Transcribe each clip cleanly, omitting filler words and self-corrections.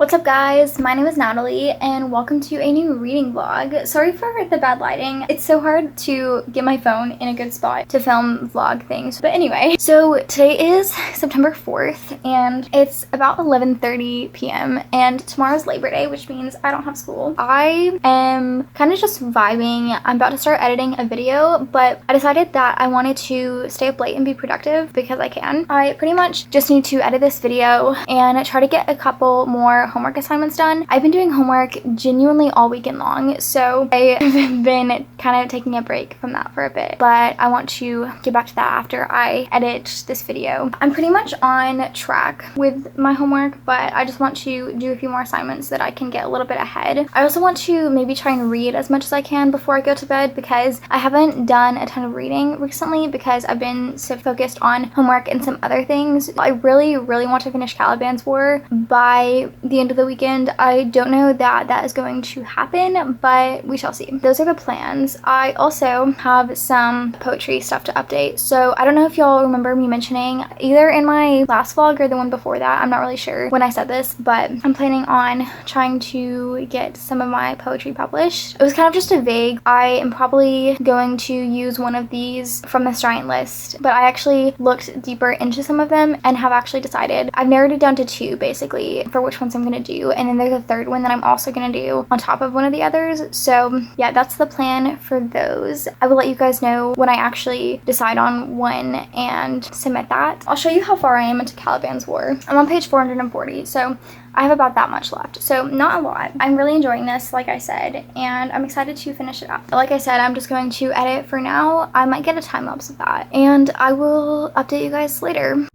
What's up guys, my name is Natalie and welcome to a new reading vlog. Sorry for the bad lighting. It's so hard to get my phone in a good spot to film vlog things. But anyway, so today is September 4th and it's about 11:30 p.m. and tomorrow's Labor Day, which means I don't have school. I am kind of just vibing. I'm about to start editing a video, but I decided that I wanted to stay up late and be productive because I can. I pretty much just need to edit this video and try to get a couple more homework assignments done. I've been doing homework genuinely all weekend long, so I've been kind of taking a break from that for a bit, but I want to get back to that after I edit this video. I'm pretty much on track with my homework, but I just want to do a few more assignments so that I can get a little bit ahead. I also want to maybe try and read as much as I can before I go to bed because I haven't done a ton of reading recently because I've been so focused on homework and some other things. I really want to finish Caliban's War by the end of the weekend. I don't know that that is going to happen, but we shall see. Those are the plans. I also have some poetry stuff to update. So I don't know if y'all remember me mentioning either in my last vlog or the one before that. I'm not really sure when I said this, but I'm planning on trying to get some of my poetry published. It was kind of just a vague, I am probably going to use one of these from this giant list, but I actually looked deeper into some of them and have actually decided. I've narrowed it down to two basically for which ones I'm gonna do, and then there's a third one that I'm also gonna do on top of one of the others. So yeah, that's the plan for those. I will let you guys know when I actually decide on one and submit that. I'll show you how far I am into Caliban's War. I'm on page 440, so I have about that much left, so not a lot. I'm really enjoying this, like I said, and I'm excited to finish it up. Like I said, I'm just going to edit for now. I might get a time lapse of that, and I will update you guys later.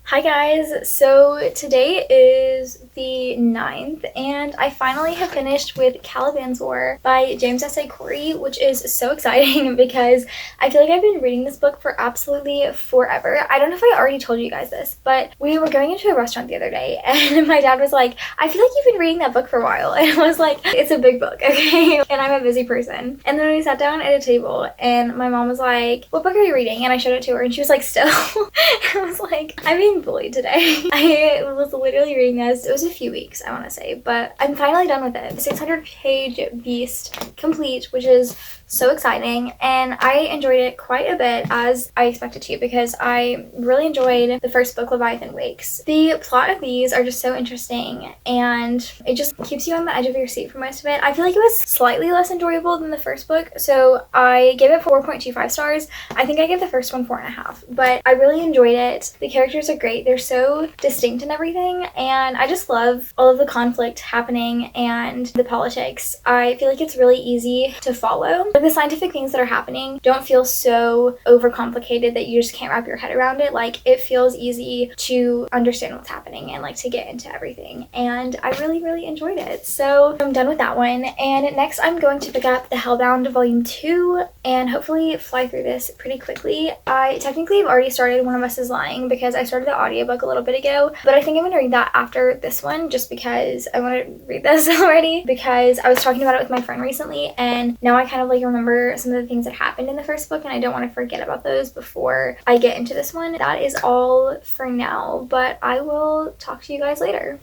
Hi guys, so today is the 9th and I finally have finished with Caliban's War by James S.A. Corey, which is so exciting because I feel like I've been reading this book for absolutely forever. I don't know if I already told you guys this, but we were going into a restaurant the other day and my dad was like, I feel like you've been reading that book for a while, and I was like, it's a big book, okay? And I'm a busy person. And then we sat down at a table and my mom was like, what book are you reading? And I showed it to her and she was like, still? I was like, I'm being bullied today. I was literally reading this. It was a few weeks, I want to say, but I'm finally done with it. 600-page beast complete, which is so exciting, and I enjoyed it quite a bit as I expected to because I really enjoyed the first book, Leviathan Wakes. The plot of these are just so interesting and it just keeps you on the edge of your seat for most of it. I feel like it was slightly less enjoyable than the first book, so I gave it 4.25 stars. I think I gave the first one 4.5, but I really enjoyed it. The characters are great. They're so distinct and everything, and I just love all of the conflict happening and the politics. I feel like it's really easy to follow. The scientific things that are happening don't feel so overcomplicated that you just can't wrap your head around it. Like, it feels easy to understand what's happening and like to get into everything, and I really enjoyed it. So I'm done with that one, and next I'm going to pick up the Hellbound Volume 2 and hopefully fly through this pretty quickly. I technically have already started One of Us is Lying because I started the audiobook a little bit ago, but I think I'm gonna read that after this one just because I want to read this already, because I was talking about it with my friend recently and now I kind of like remember some of the things that happened in the first book and I don't want to forget about those before I get into this one. That is all for now, but I will talk to you guys later.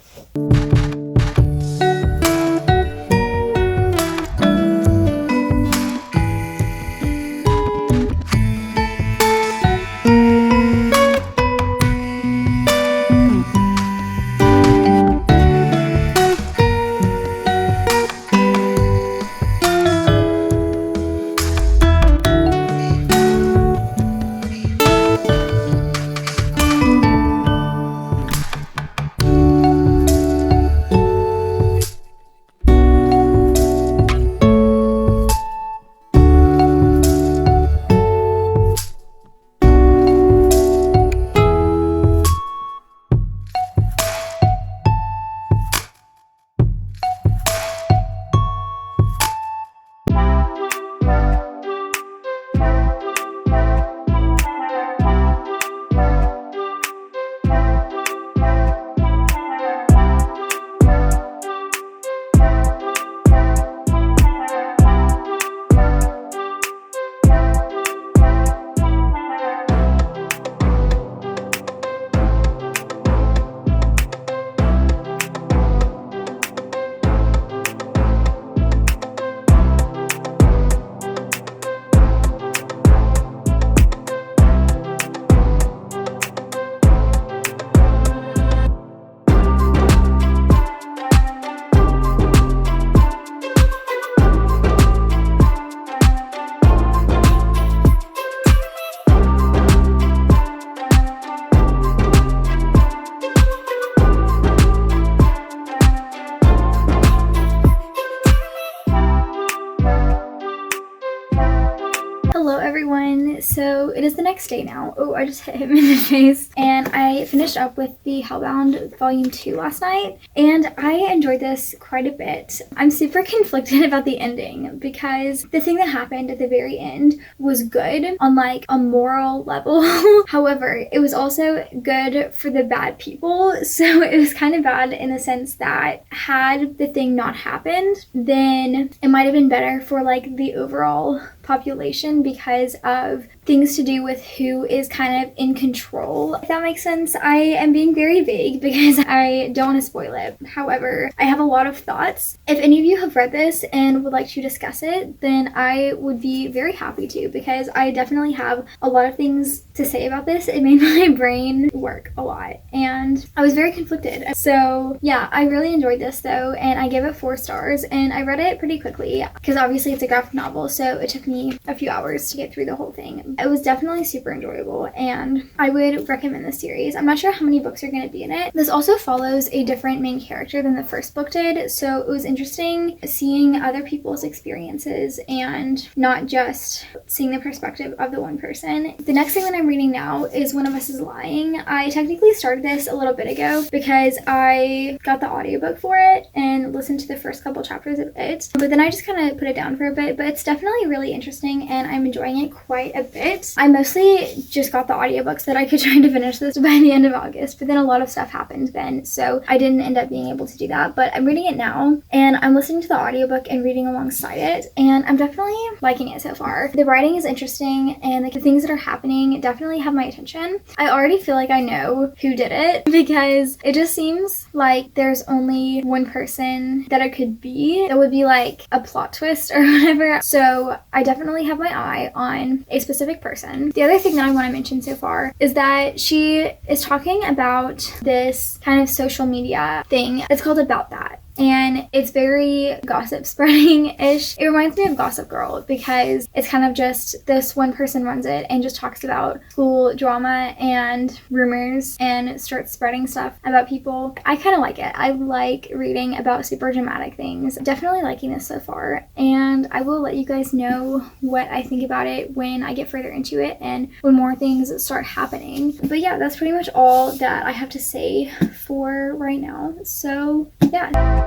Hello everyone. So it is the next day now. Oh, I just hit him in the face. And I finished up with the Hellbound Volume 2 last night, and I enjoyed this quite a bit. I'm super conflicted about the ending because the thing that happened at the very end was good on like a moral level. However, it was also good for the bad people. So it was kind of bad in the sense that had the thing not happened, then it might have been better for like the overall population because of things to do with who is kind of in control, if that makes sense. I am being very vague because I don't want to spoil it. However, I have a lot of thoughts. If any of you have read this and would like to discuss it, then I would be very happy to, because I definitely have a lot of things to say about this. It made my brain work a lot and I was very conflicted. So yeah, I really enjoyed this though, and I gave it 4 stars, and I read it pretty quickly because obviously it's a graphic novel, so it took me a few hours to get through the whole thing. It was definitely super enjoyable and I would recommend this series. I'm not sure how many books are going to be in it. This also follows a different main character than the first book did, so it was interesting seeing other people's experiences and not just seeing the perspective of the one person. The next thing that I'm reading now is One of Us is Lying. I technically started this a little bit ago because I got the audiobook for it and listened to the first couple chapters of it, but then I just kind of put it down for a bit. But it's definitely really interesting and I'm enjoying it quite a bit. I mostly just got the audiobooks so that I could try to finish this by the end of August, but then a lot of stuff happened then, so I didn't end up being able to do that. But I'm reading it now and I'm listening to the audiobook and reading alongside it, and I'm definitely liking it so far. The writing is interesting and the things that are happening definitely have my attention. I already feel like I know who did it because it just seems like there's only one person that it could be. That would be like a plot twist or whatever. So I definitely have my eye on a specific person. The other thing that I want to mention so far is that she is talking about this kind of social media thing. It's called About That. And it's very gossip spreading-ish. It reminds me of Gossip Girl because it's kind of just this one person runs it and just talks about school drama and rumors and starts spreading stuff about people. I kind of like it. I like reading about super dramatic things. Definitely liking this so far, and I will let you guys know what I think about it when I get further into it and when more things start happening. But yeah, that's pretty much all that I have to say for right now. So yeah.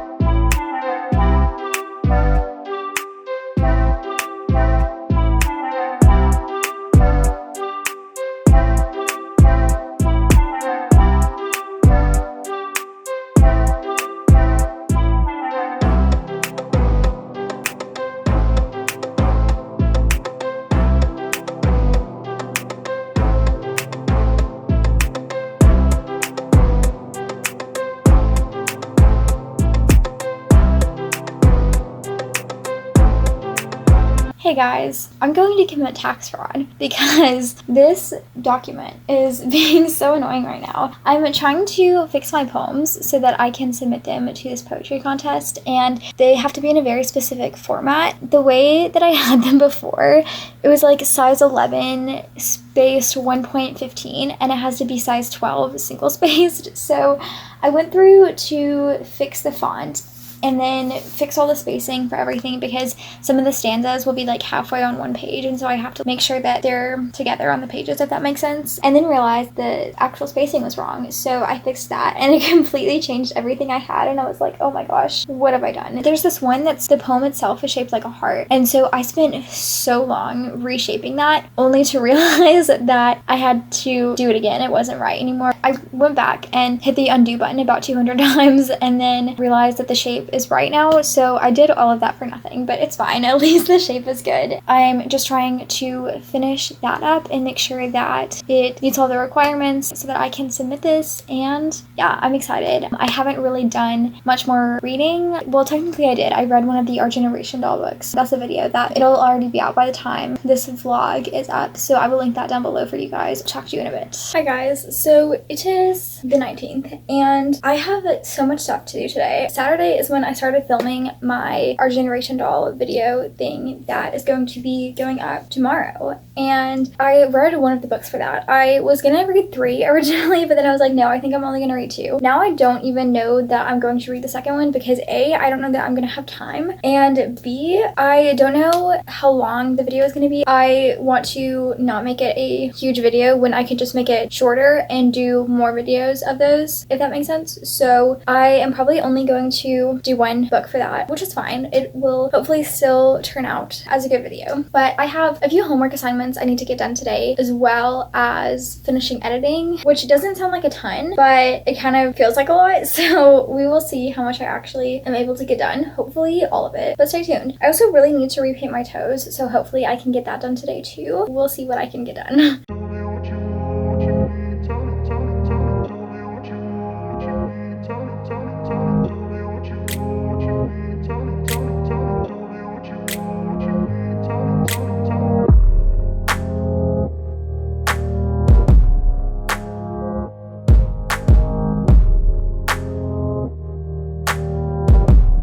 Hey guys, I'm going to commit tax fraud because this document is being so annoying right now. I'm trying to fix my poems so that I can submit them to this poetry contest, and they have to be in a very specific format. The way that I had them before, it was like size 11 spaced 1.15 and it has to be size 12 single spaced. So I went through to fix the font and then fix all the spacing for everything because some of the stanzas will be like halfway on one page, and so I have to make sure that they're together on the pages, if that makes sense. And then realized the actual spacing was wrong, so I fixed that and it completely changed everything I had, and I was like, oh my gosh, what have I done? There's this one that's the poem itself is shaped like a heart, and so I spent so long reshaping that only to realize that I had to do it again. It wasn't right anymore. I went back and hit the undo button about 200 times and then realized that the shape is right now, so I did all of that for nothing, but it's fine. At least the shape is good. I'm just trying to finish that up and make sure that it meets all the requirements so that I can submit this, and yeah, I'm excited. I haven't really done much more reading. Well, technically I did. I read one of the Our Generation doll books. That's a video that it'll already be out by the time this vlog is up, so I will link that down below for you guys. Talk to you in a bit. Hi guys, so it is the 19th and I have so much stuff to do today. Saturday is when I started filming my Our Generation Doll video thing that is going to be going up tomorrow. And I read one of the books for that. I was gonna read 3 originally, but then I was like, no, I think I'm only gonna read 2. Now I don't even know that I'm going to read the second one because A, I don't know that I'm gonna have time, and B, I don't know how long the video is gonna be. I want to not make it a huge video when I can just make it shorter and do more videos of those, if that makes sense. So I am probably only going to do 1 book for that, which is fine. It will hopefully still turn out as a good video. But I have a few homework assignments I need to get done today, as well as finishing editing, which doesn't sound like a ton, but it kind of feels like a lot. So we will see how much I actually am able to get done. Hopefully all of it, but stay tuned. I also really need to repaint my toes, so hopefully I can get that done today too. We'll see what I can get done.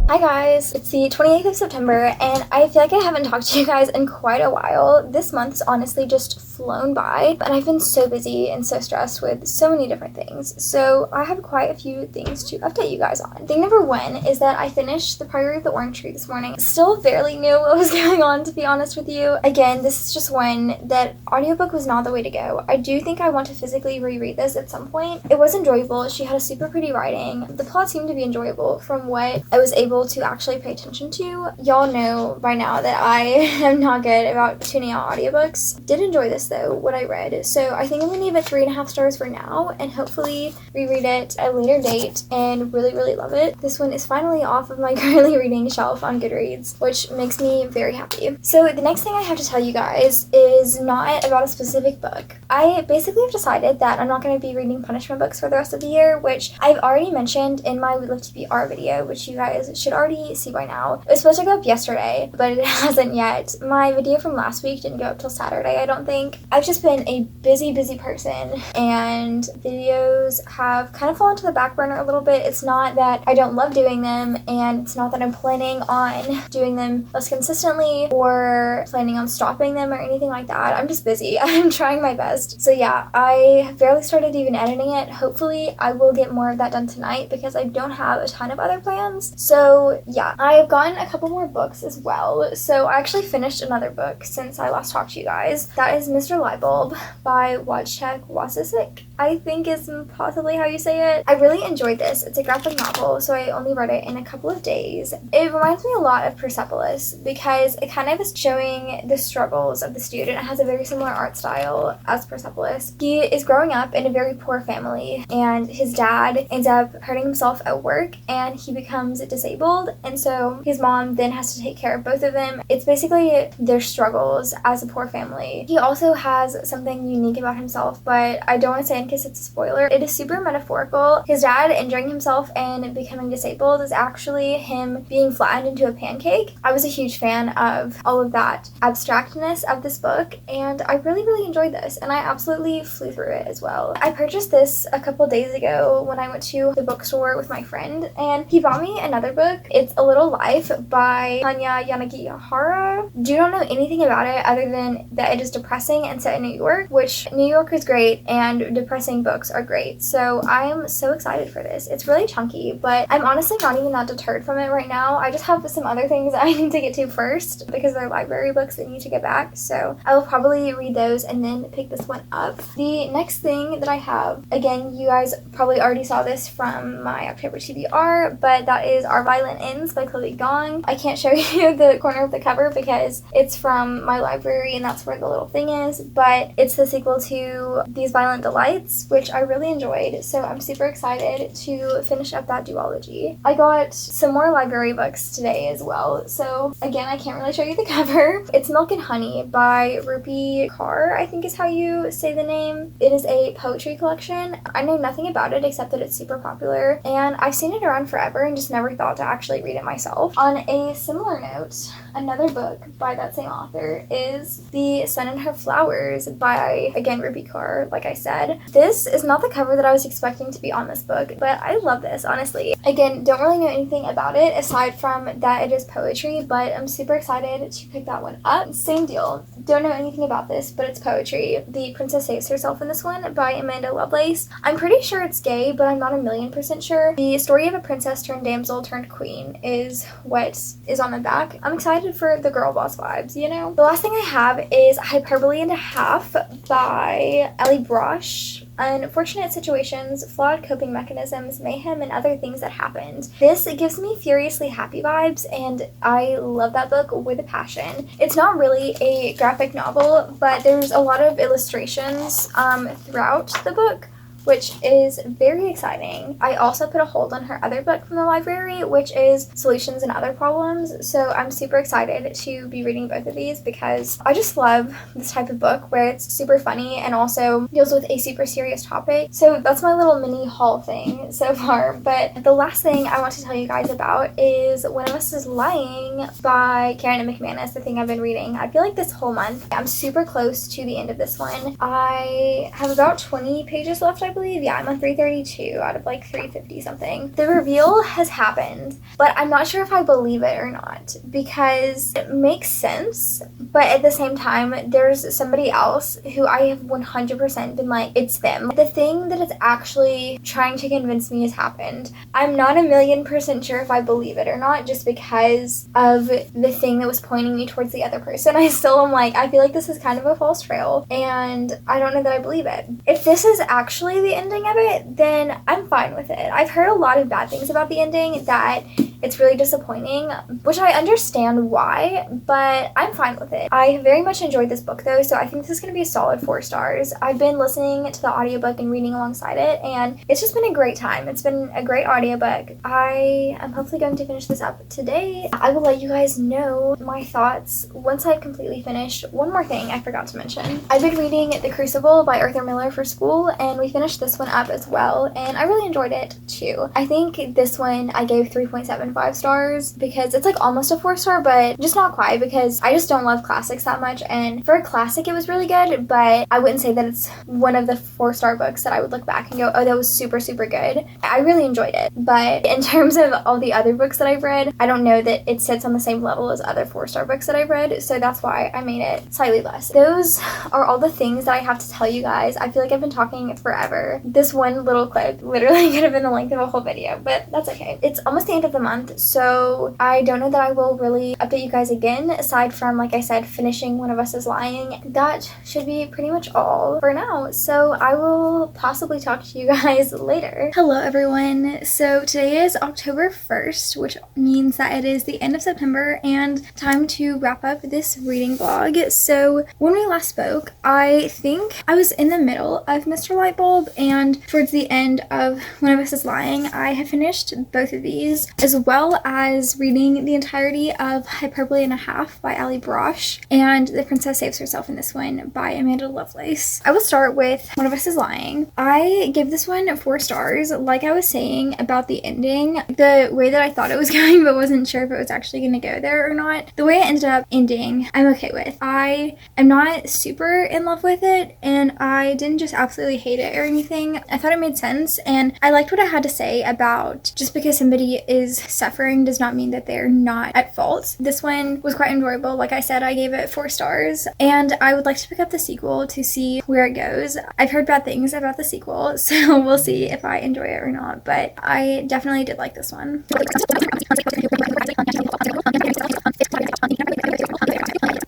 Hi guys, it's the 28th of September and I feel like I haven't talked to you guys in quite a while. This month's honestly just flown by, but I've been so busy and so stressed with so many different things. So I have quite a few things to update you guys on. Thing number 1 is that I finished The Priory of the Orange Tree this morning. Still barely knew what was going on, to be honest with you. Again, this is just one that audiobook was not the way to go. I do think I want to physically reread this at some point. It was enjoyable. She had a super pretty writing. The plot seemed to be enjoyable from what I was able to actually pay attention to. Y'all know by now that I am not good about tuning out audiobooks. Did enjoy this though, what I read. So I think I'm gonna give it 3.5 stars for now and hopefully reread it at a later date and really love it. This one is finally off of my currently reading shelf on Goodreads, which makes me very happy. So the next thing I have to tell you guys is not about a specific book. I basically have decided that I'm not going to be reading punishment books for the rest of the year, which I've already mentioned in my We Live to Be Our video, which you guys should already see by now. It was supposed to go up yesterday, but it hasn't yet. My video from last week didn't go up till Saturday, I don't think. I've just been a busy person, and videos have kind of fallen to the back burner a little bit. It's not that I don't love doing them, and it's not that I'm planning on doing them less consistently or planning on stopping them or anything like that. I'm just busy. I'm trying my best. So yeah, I barely started even editing it. Hopefully I will get more of that done tonight because I don't have a ton of other plans. So yeah, I've gotten a couple more books as well. So I actually finished another book since I last talked to you guys. That is Mr. Lightbulb by Wojciech Wasisek, I think is possibly how you say it. I really enjoyed this. It's a graphic novel, so I only read it in a couple of days. It reminds me a lot of Persepolis because it kind of is showing the struggles of the student. It has a very similar art style as Persepolis. He is growing up in a very poor family, and his dad ends up hurting himself at work and he becomes disabled, and so his mom then has to take care of both of them. It's basically their struggles as a poor family. He also has something unique about himself, but I don't want to say in case it's a spoiler. It is super metaphorical. His dad injuring himself and becoming disabled is actually him being flattened into a pancake. I was a huge fan of all of that abstractness of this book, and I really enjoyed this, and I absolutely flew through it as well. I purchased this a couple days ago when I went to the bookstore with my friend, and he bought me another book. It's A Little Life by Hanya Yanagihara. Do not know anything about it other than that it is depressing and set in New York, which New York is great and depressing books are great. So I am so excited for this. It's really chunky, but I'm honestly not even that deterred from it right now. I just have some other things I need to get to first because they're library books that need to get back. So I will probably read those and then pick this one up. The next thing that I have, again, you guys probably already saw this from my October TBR, but that is Our Violent Ends by Chloe Gong. I can't show you the corner of the cover because it's from my library and that's where the little thing is, but it's the sequel to These Violent Delights, which I really enjoyed, so I'm super excited to finish up that duology. I got some more library books today as well, so again, I can't really show you the cover. It's Milk and Honey by Rupi Kaur, I think is how you say the name. It is a poetry collection. I know nothing about it except that it's super popular, and I've seen it around forever and just never thought to actually read read it myself. On a similar note, another book by that same author is The Sun and Her Flowers by, again, Ruby Kaur, like I said. This is not the cover that I was expecting to be on this book, but I love this, honestly. Again, don't really know anything about it aside from that it is poetry, but I'm super excited to pick that one up. Same deal. Don't know anything about this, but it's poetry. The Princess Saves Herself in this one by Amanda Lovelace. I'm pretty sure it's gay, but I'm not 1,000,000% sure. The story of a princess turned damsel turned queen is what is on the back. I'm excited for the girl boss vibes, you know? The last thing I have is Hyperbole and a Half by Ellie Brosh. Unfortunate situations, flawed coping mechanisms, mayhem, and other things that happened. This gives me furiously happy vibes, and I love that book with a passion. It's not really a graphic novel, but there's a lot of illustrations throughout the book, which is very exciting. I also put a hold on her other book from the library, which is Solutions and Other Problems. So I'm super excited to be reading both of these because I just love this type of book where it's super funny and also deals with a super serious topic. So that's my little mini haul thing so far. But the last thing I want to tell you guys about is One of Us is Lying by Karen McManus, the thing I've been reading. I feel like this whole month. I'm super close to the end of this one. I have about 20 pages left, I believe. Yeah, I'm on 332 out of like 350 something. The reveal has happened, but I'm not sure if I believe it or not because it makes sense, but at the same time, there's somebody else who I have 100% been like, it's them. The thing that it's actually trying to convince me has happened. I'm not 1,000,000% sure if I believe it or not just because of the thing that was pointing me towards the other person. I still am like, I feel like this is kind of a false trail and I don't know that I believe it. If this is actually the ending of it, then I'm fine with it. I've heard a lot of bad things about the ending, that it's really disappointing, which I understand why, but I'm fine with it. I very much enjoyed this book though, so I think this is going to be a solid 4 stars. I've been listening to the audiobook and reading alongside it, and it's just been a great time. It's been a great audiobook. I am hopefully going to finish this up today. I will let you guys know my thoughts once I've completely finished. One more thing I forgot to mention. I've been reading The Crucible by Arthur Miller for school, and we finished this one up as well, and I really enjoyed it too. I think this one I gave 3.75 stars because it's like almost a 4-star, but just not quite because I just don't love classics that much, and for a classic it was really good, but I wouldn't say that it's one of the 4-star books that I would look back and go, oh, that was super good. I really enjoyed it, but in terms of all the other books that I've read, I don't know that it sits on the same level as other 4-star books that I've read, so that's why I made it slightly less. Those are all the things that I have to tell you guys. I feel like I've been talking forever. This one little clip literally could have been the length of a whole video, but that's okay. It's almost the end of the month, so I don't know that I will really update you guys again, aside from, like I said, finishing One of Us is Lying. That should be pretty much all for now, so I will possibly talk to you guys later. Hello everyone, so today is October 1st, which means that it is the end of September and time to wrap up this reading vlog. So when we last spoke, I think I was in the middle of Mr. Lightbulb, and towards the end of One of Us is Lying, I have finished both of these, as well as reading the entirety of Hyperbole and a Half by Ellie Brosh, and The Princess Saves Herself in this one by Amanda Lovelace. I will start with One of Us is Lying. I give this one 4 stars. Like I was saying about the ending, the way that I thought it was going but wasn't sure if it was actually going to go there or not, the way it ended up ending, I'm okay with. I am not super in love with it, and I didn't just absolutely hate it or anything. I thought it made sense, and I liked what I had to say about just because somebody is suffering does not mean that they're not at fault. This one was quite enjoyable. Like I said, I gave it 4 stars, and I would like to pick up the sequel to see where it goes. I've heard bad things about the sequel, so we'll see if I enjoy it or not, but I definitely did like this one.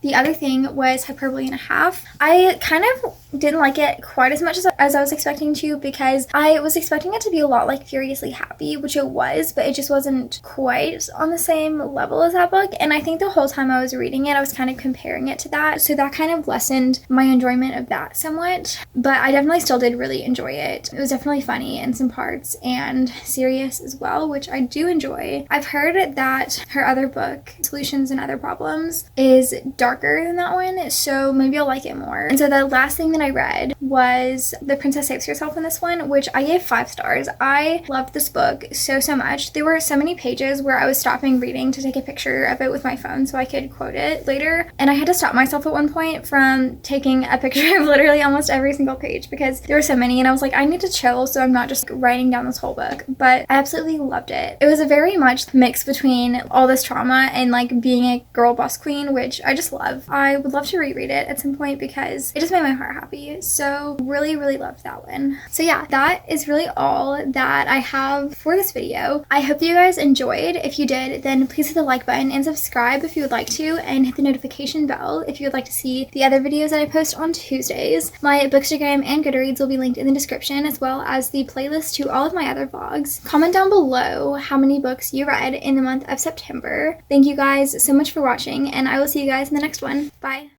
The other thing was Hyperbole and a Half. I kind of didn't like it quite as much as I was expecting to, because I was expecting it to be a lot like Furiously Happy, which it was, but it just wasn't quite on the same level as that book, and I think the whole time I was reading it, I was kind of comparing it to that, so that kind of lessened my enjoyment of that somewhat, but I definitely still did really enjoy it. It was definitely funny in some parts, and serious as well, which I do enjoy. I've heard that her other book, Solutions and Other Problems, is darker than that one, so maybe I'll like it more. And so the last thing that I read was The Princess Saves Herself in this one, which I gave 5 stars. I loved this book so much. There were so many pages where I was stopping reading to take a picture of it with my phone so I could quote it later, and I had to stop myself at one point from taking a picture of literally almost every single page because there were so many, and I was like, I need to chill so I'm not just writing down this whole book. But I absolutely loved it. It was a very much mix between all this trauma and like being a girl boss queen, which I just love. I would love to reread it at some point because it just made my heart happy. So really loved that one. So yeah, that is really all that I have for this video. I hope that you guys enjoyed. If you did, then please hit the like button and subscribe if you would like to, and hit the notification bell if you would like to see the other videos that I post on Tuesdays. My Bookstagram and Goodreads will be linked in the description, as well as the playlist to all of my other vlogs. Comment down below how many books you read in the month of September. Thank you guys so much for watching, and I will see you guys in the next one. Bye!